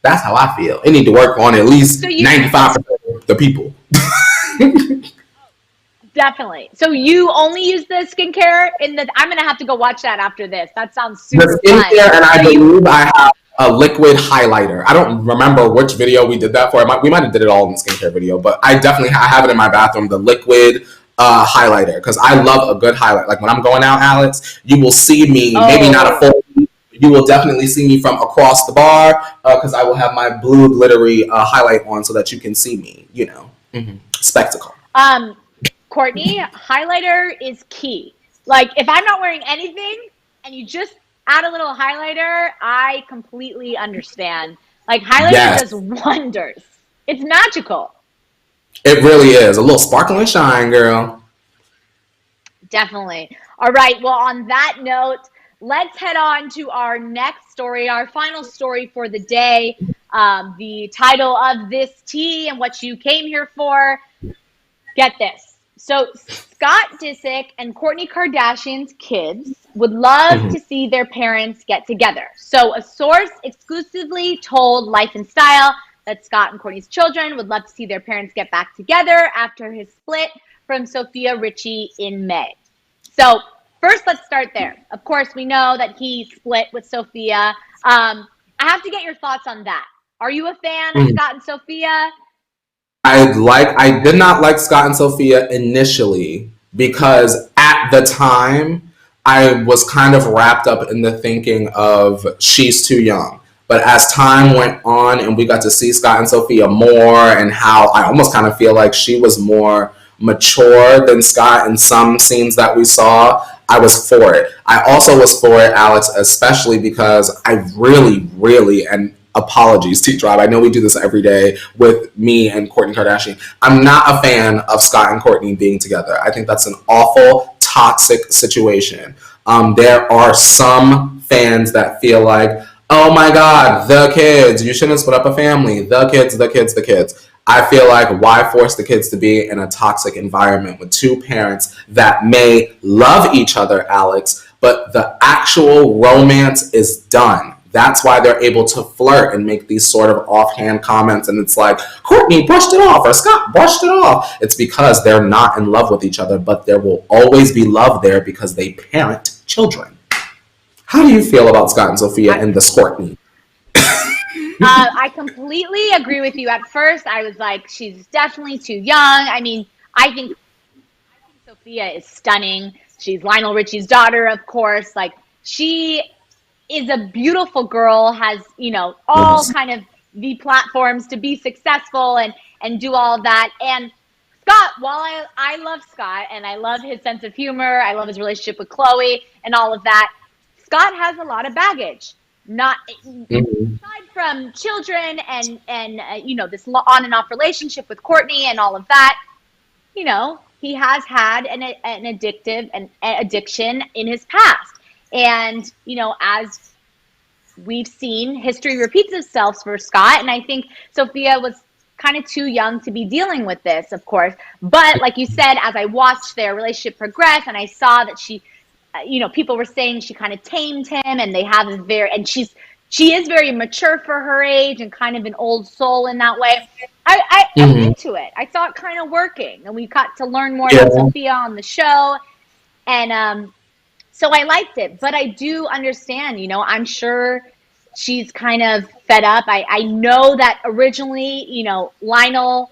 That's how I feel. It need to work on at least 95% of the people. Definitely. So you only use the skincare I'm going to have to go watch that after this. That sounds super the skincare, fun. and I believe I have a liquid highlighter. I don't remember which video we did that for. We might have did it all in the skincare video, but I have it in my bathroom, the liquid highlighter, because I love a good highlight. Like when I'm going out, Alex, you will see me, maybe not a full, you will definitely see me from across the bar, because I will have my blue glittery highlight on so that you can see me, you know. Spectacle. Courtney, highlighter is key. Like if I'm not wearing anything and you just add a little highlighter, I completely understand. Like highlighter does wonders. It's magical. It really is. A little sparkle and shine, girl. Definitely. All right. Well, on that note, let's head on to our next story, our final story for the day. The title of this tea and what you came here for. Get this. So Scott Disick and Kourtney Kardashian's kids would love to see their parents get together. So a source exclusively told Life and Style that Scott and Kourtney's children would love to see their parents get back together after his split from Sofia Richie in May. So first, let's start there. Of course, we know that he split with Sofia. I have to get your thoughts on that. Are you a fan of Scott and Sofia? I did not like Scott and Sofia initially because at the time I was kind of wrapped up in the thinking of she's too young. But as time went on and we got to see Scott and Sofia more and how I almost kind of feel like she was more mature than Scott in some scenes that we saw, I was for it. I also was for it, Alex, especially because I really, and apologies, T-Tribe, I know we do this every day with me and Kourtney Kardashian. I'm not a fan of Scott and Kourtney being together. I think that's an awful, toxic situation. There are some fans that feel like, oh my God, the kids, you shouldn't split up a family. The kids. I feel like why force the kids to be in a toxic environment with two parents that may love each other, Alex, but the actual romance is done. That's why they're able to flirt and make these sort of offhand comments. And it's like, Kourtney brushed it off or Scott brushed it off. It's because they're not in love with each other, but there will always be love there because they parent children. How do you feel about Scott and Sofia and this Kourtney? I completely agree with you. At first, I was like, she's definitely too young. I mean, I think Sofia is stunning. She's Lionel Richie's daughter, of course. Like, she is a beautiful girl, has, you know, all kind of the platforms to be successful and do all of that. And Scott, while I love Scott and I love his sense of humor, I love his relationship with Khloe and all of that, Scott has a lot of baggage. Not aside from children and you know, this on and off relationship with Kourtney and all of that, you know, he has had an addiction in his past. And, you know, as we've seen history repeats itself for Scott. And I think Sophia was kind of too young to be dealing with this, of course. But like you said, as I watched their relationship progress and I saw that she, people were saying she kind of tamed him, and they have a she is very mature for her age and kind of an old soul in that way. I'm into it. I saw it kind of working, and we got to learn more about Sophia on the show. And so I liked it, but I do understand, I'm sure she's kind of fed up. I know that originally, Lionel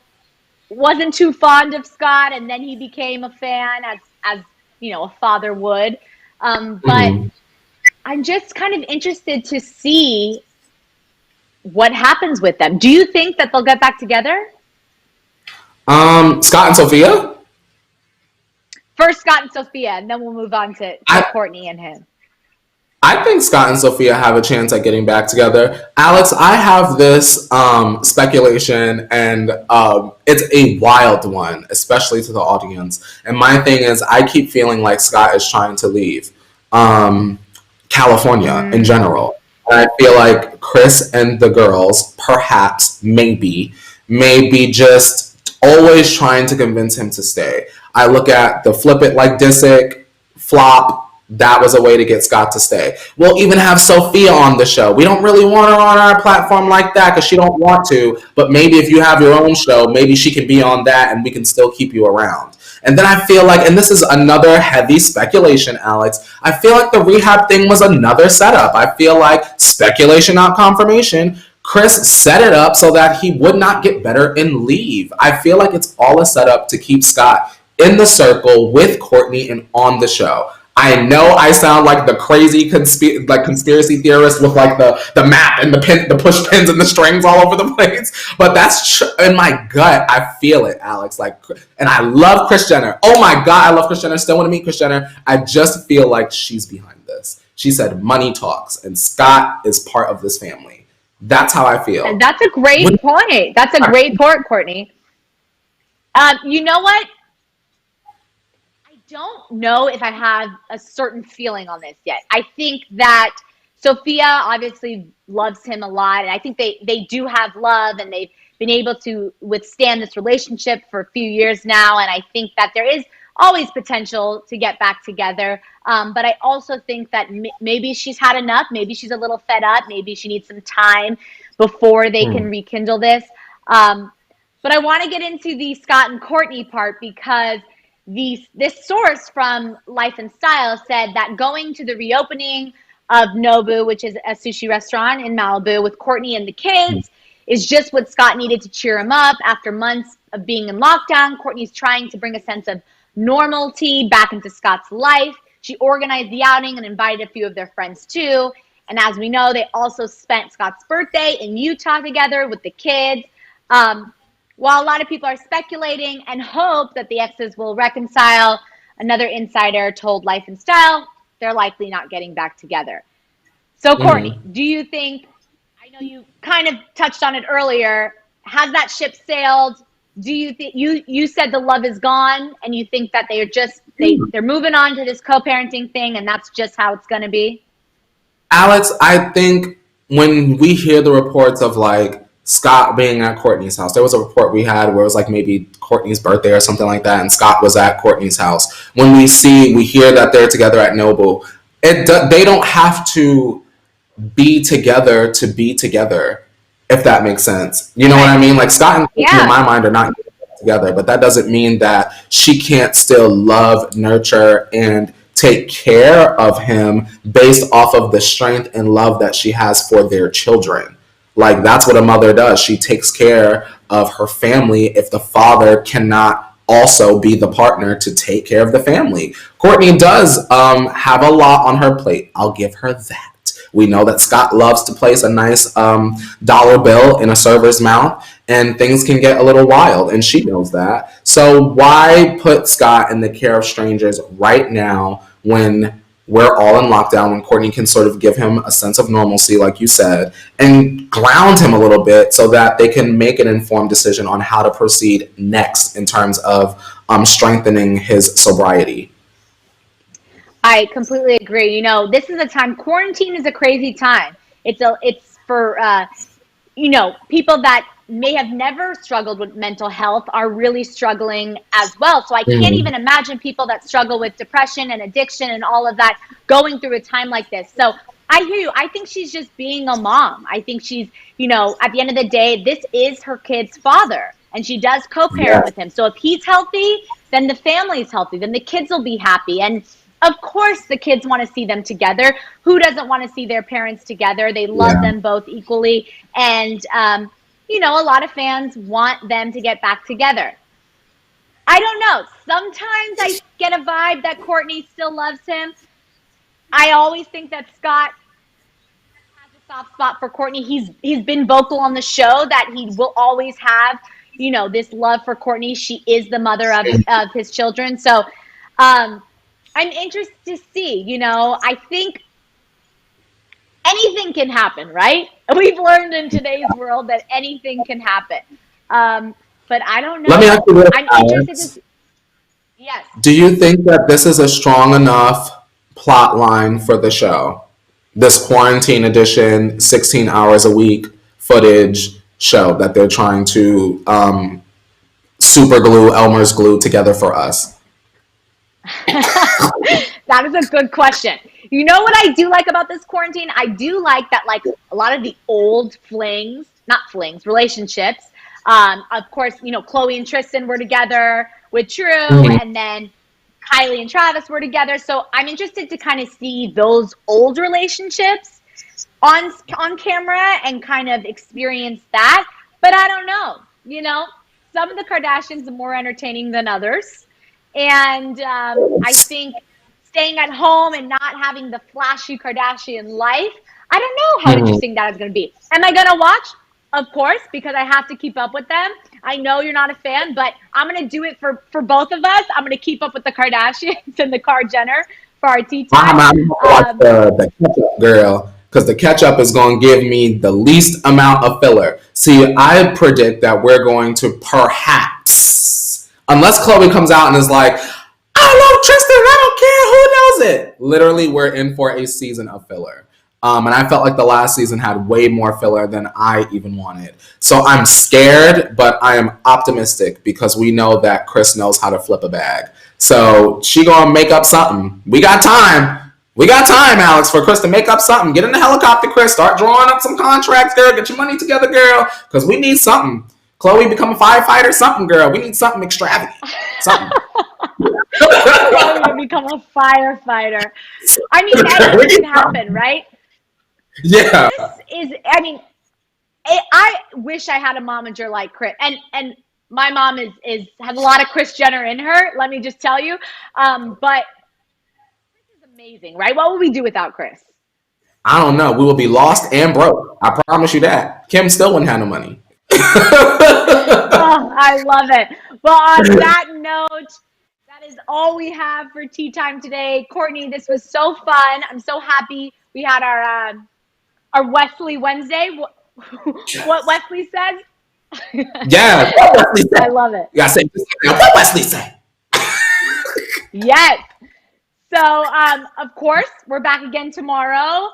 wasn't too fond of Scott, and then he became a fan as a father would. But I'm just kind of interested to see what happens with them. Do you think that they'll get back together? Scott and Sophia? First Scott and Sophia, and then we'll move on to Courtney and him. I think Scott and Sophia have a chance at getting back together. Alex, I have this speculation, and it's a wild one, especially to the audience. And my thing is, I keep feeling like Scott is trying to leave California in general. And I feel like Chris and the girls, perhaps, maybe just always trying to convince him to stay. I look at the Flip It Like Disick flop. That was a way to get Scott to stay. We'll even have Sophia on the show. We don't really want her on our platform like that because she don't want to. But maybe if you have your own show, maybe she can be on that and we can still keep you around. And then I feel like, and this is another heavy speculation, Alex, I feel like the rehab thing was another setup. I feel like speculation, not confirmation. Chris set it up so that he would not get better and leave. I feel like it's all a setup to keep Scott in the circle with Courtney and on the show. I know I sound like the crazy conspiracy theorist with like the map and the push pins and the strings all over the place, but that's in my gut. I feel it, Alex. And I love Kris Jenner. Oh my God, I love Kris Jenner. Still want to meet Kris Jenner. I just feel like she's behind this. She said money talks, and Scott is part of this family. That's how I feel. And that's a great point. That's a great point, Courtney. You know what? Don't know if I have a certain feeling on this yet. I think that Sophia obviously loves him a lot, and I think they do have love, and they've been able to withstand this relationship for a few years now, and I think that there is always potential to get back together. But I also think that maybe she's had enough. Maybe she's a little fed up. Maybe she needs some time before they can rekindle this. But I want to get into the Scott and Courtney part because this source from Life and Style said that going to the reopening of Nobu, which is a sushi restaurant in Malibu, with Courtney and the kids is just what Scott needed to cheer him up after months of being in lockdown. Courtney's trying to bring a sense of normalcy back into Scott's life. She organized the outing and invited a few of their friends too. And as we know, they also spent Scott's birthday in Utah together with the kids. While a lot of people are speculating and hope that the exes will reconcile, another insider told Life and Style they're likely not getting back together. So, Courtney, do you think, I know you kind of touched on it earlier, has that ship sailed? Do you think, you said the love is gone, and you think that they're moving on to this co-parenting thing, and that's just how it's going to be? Alex, I think when we hear the reports of Scott being at Courtney's house. There was a report we had where it was maybe Courtney's birthday or something like that, and Scott was at Courtney's house. When we hear that they're together at Nobu, they don't have to be together to be together, if that makes sense. You know what I mean? Scott and Courtney, in my mind, are not together, but that doesn't mean that she can't still love, nurture, and take care of him based off of the strength and love that she has for their children. That's what a mother does. She takes care of her family if the father cannot also be the partner to take care of the family. Courtney does have a lot on her plate. I'll give her that. We know that Scott loves to place a nice dollar bill in a server's mouth, and things can get a little wild, and she knows that. So why put Scott in the care of strangers right now when we're all in lockdown, when Courtney can sort of give him a sense of normalcy, like you said, and ground him a little bit so that they can make an informed decision on how to proceed next in terms of strengthening his sobriety. I completely agree. This is a time, quarantine is a crazy time. It's for people that may have never struggled with mental health are really struggling as well. So I can't even imagine people that struggle with depression and addiction and all of that going through a time like this. So I hear you. I think she's just being a mom. I think she's, at the end of the day, this is her kid's father, and she does co-parent with him. So if he's healthy, then the family's healthy, then the kids will be happy. And of course, the kids want to see them together. Who doesn't want to see their parents together? They love them both equally. And, a lot of fans want them to get back together. I don't know. Sometimes I get a vibe that Courtney still loves him. I always think that Scott has a soft spot for Courtney. He's been vocal on the show that he will always have, this love for Courtney. She is the mother of his children. So, I'm interested to see, I think anything can happen, right? We've learned in today's world that anything can happen. But I don't know. Let me ask you this, I'm interested to see. Yes. Do you think that this is a strong enough plot line for the show? This quarantine edition, 16 hours a week footage show that they're trying to super glue Elmer's glue together for us? That is a good question. You know what I do like about this quarantine? I do like that, a lot of the old relationships. Of course, Chloe and Tristan were together with Drew, and then Kylie and Travis were together. So I'm interested to kind of see those old relationships on camera and kind of experience that. But I don't know. Some of the Kardashians are more entertaining than others. And I think staying at home and not having the flashy Kardashian life, I don't know how interesting that is going to be. Am I going to watch? Of course, because I have to keep up with them. I know you're not a fan, but I'm going to do it for both of us. I'm going to keep up with the Kardashians and the Kar-Jenner for our tea time. I'm going to watch the ketchup girl, because the ketchup is going to give me the least amount of filler. See, I predict that we're going to perhaps, unless Chloe comes out and is like, I love Tristan, I don't care who knows it. Literally, we're in for a season of filler. And I felt like the last season had way more filler than I even wanted. So I'm scared, but I am optimistic because we know that Chris knows how to flip a bag. So she gonna make up something. We got time. We got time, Alex, for Chris to make up something. Get in the helicopter, Chris. Start drawing up some contracts, girl. Get your money together, girl. Because we need something. Chloe, become a firefighter, something, girl. We need something extravagant. Something. Chloe, become a firefighter. I mean, anything can happen, right? Yeah. I wish I had a momager like Chris. And my mom has a lot of Kris Jenner in her, let me just tell you. But Chris is amazing, right? What would we do without Chris? I don't know. We will be lost and broke. I promise you that. Kim still wouldn't have no money. Oh, I love it. Well, on that note, that is all we have for tea time today. Courtney, this was so fun. I'm so happy we had our Wesley Wednesday. What Wesley says? Yeah, what Wesley said. I love it. You gotta say what Wesley said. Yes. So, of course, we're back again tomorrow.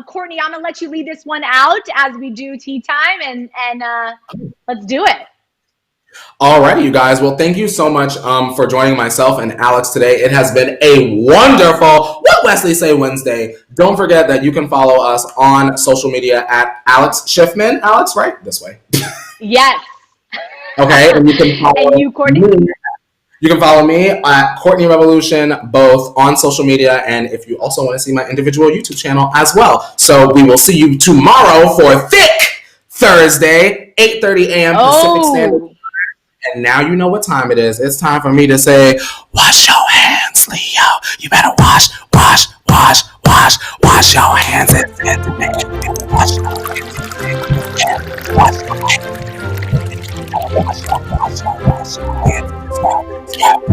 Courtney, I'm gonna let you lead this one out as we do tea time, and let's do it. Alrighty, you guys. Well, thank you so much for joining myself and Alex today. It has been a wonderful What Wesley Say Wednesday. Don't forget that you can follow us on social media at Alex Schiffman. Alex, right? This way. Yes. Okay, and you can follow and you, Courtney? You can follow me at Courtney Revolution, both on social media, and if you also want to see my individual YouTube channel as well. So we will see you tomorrow for Thick Thursday, 8:30 a.m. Pacific Standard Time. And now you know what time it is. It's time for me to say, wash your hands, Leo. You better wash your hands. Wash your hands.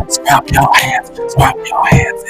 Scrub your hands.